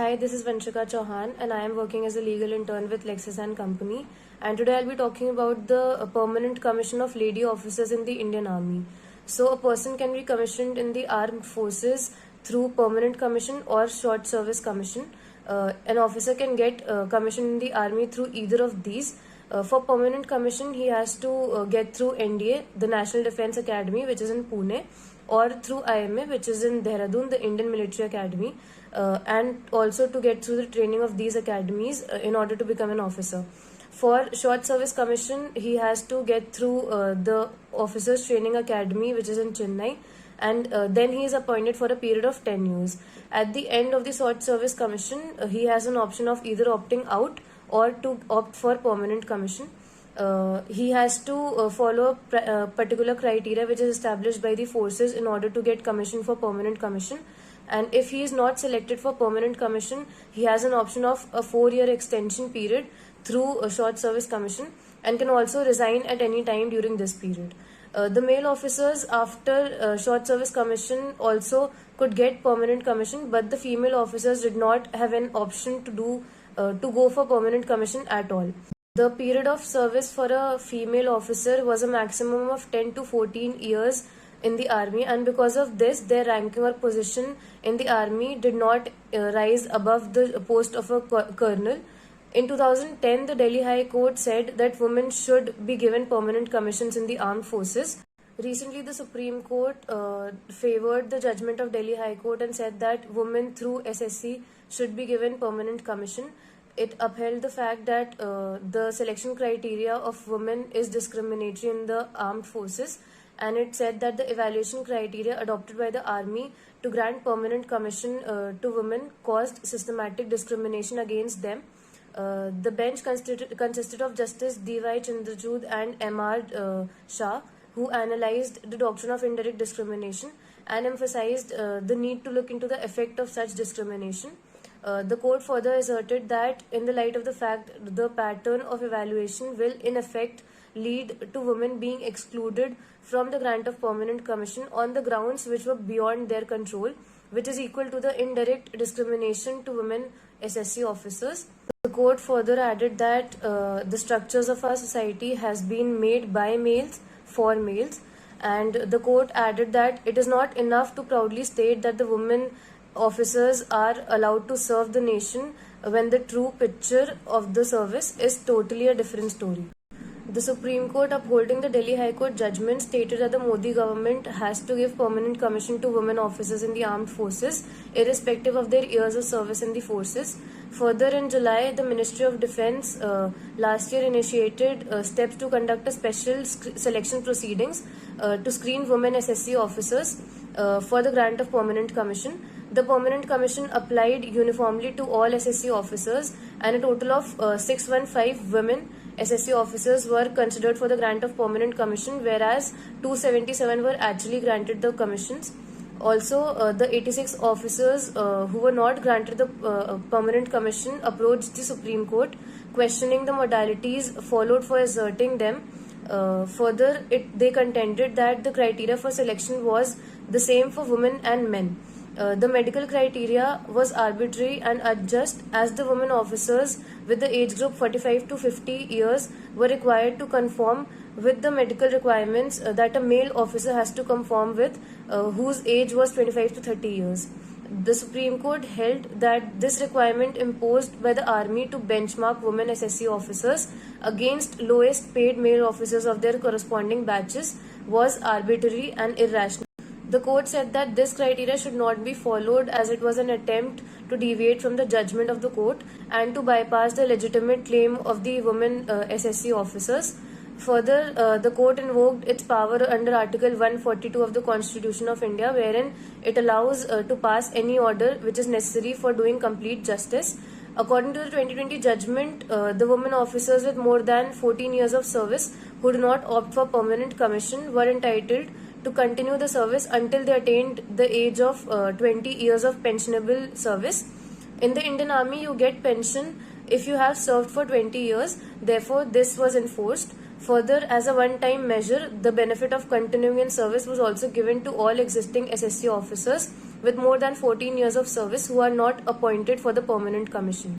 Hi, this is Vanshika Chauhan and I am working as a legal intern with Lexis and Company. And today I'll be talking about the Permanent Commission of Lady Officers in the Indian Army. So a person can be commissioned in the armed forces through Permanent Commission or Short Service Commission. An officer can get commissioned in the army through either of these. For Permanent Commission, he has to get through NDA, the National Defence Academy, which is in Pune, or through IMA, which is in Dehradun, the Indian Military Academy, and also to get through the training of these academies in order to become an officer. For Short Service Commission, he has to get through the Officers Training Academy, which is in Chennai, and then he is appointed for a period of 10 years. At the end of the Short Service Commission, he has an option of either opting out or to opt for Permanent Commission. He has to follow a particular criteria which is established by the forces in order to get commission for Permanent Commission. And if he is not selected for Permanent Commission, he has an option of a 4-year extension period through a Short Service Commission and can also resign at any time during this period. The male officers after Short Service Commission also could get Permanent Commission, but the female officers did not have an option to go for Permanent Commission at all. The period of service for a female officer was a maximum of 10 to 14 years in the army, and because of this, their ranking or position in the army did not rise above the post of a colonel. In 2010, the Delhi High Court said that women should be given permanent commissions in the armed forces. Recently, the Supreme Court favored the judgment of Delhi High Court and said that women through SSC should be given permanent commission. It upheld the fact that the selection criteria of women is discriminatory in the armed forces, and it said that the evaluation criteria adopted by the army to grant permanent commission to women caused systematic discrimination against them. The bench consisted of Justice D.Y. Chandrachud and M.R. Shah, who analyzed the doctrine of indirect discrimination and emphasized the need to look into the effect of such discrimination. The court further asserted that in the light of the fact the pattern of evaluation will in effect lead to women being excluded from the grant of permanent commission on the grounds which were beyond their control, which is equal to the indirect discrimination to women SSC officers. The court further added that the structures of our society has been made by males for males, and the court added that it is not enough to proudly state that the women officers are allowed to serve the nation when the true picture of the service is totally a different story. The Supreme Court, upholding the Delhi High Court judgment, stated that the Modi government has to give permanent commission to women officers in the armed forces, irrespective of their years of service in the forces. Further, in July, the Ministry of Defence last year initiated steps to conduct a special selection proceedings to screen women SSC officers for the grant of permanent commission. The permanent commission applied uniformly to all SSC officers, and a total of 615 women SSC officers were considered for the grant of permanent commission, whereas 277 were actually granted the commissions. Also, the 86 officers who were not granted the permanent commission approached the Supreme Court, questioning the modalities followed for asserting them. Further, they contended that the criteria for selection was the same for women and men. The medical criteria was arbitrary and unjust, as the women officers with the age group 45 to 50 years were required to conform with the medical requirements that a male officer has to conform with, whose age was 25 to 30 years. The Supreme Court held that this requirement imposed by the army to benchmark women SSC officers against lowest paid male officers of their corresponding batches was arbitrary and irrational. The court said that this criteria should not be followed, as it was an attempt to deviate from the judgment of the court and to bypass the legitimate claim of the women SSC officers. Further, the court invoked its power under Article 142 of the Constitution of India, wherein it allows to pass any order which is necessary for doing complete justice. According to the 2020 judgment, the women officers with more than 14 years of service who do not opt for permanent commission were entitled to continue the service until they attained the age of 20 years of pensionable service. In the Indian Army, you get pension if you have served for 20 years. Therefore, this was enforced. Further, as a one-time measure, the benefit of continuing in service was also given to all existing SSC officers with more than 14 years of service who are not appointed for the permanent commission.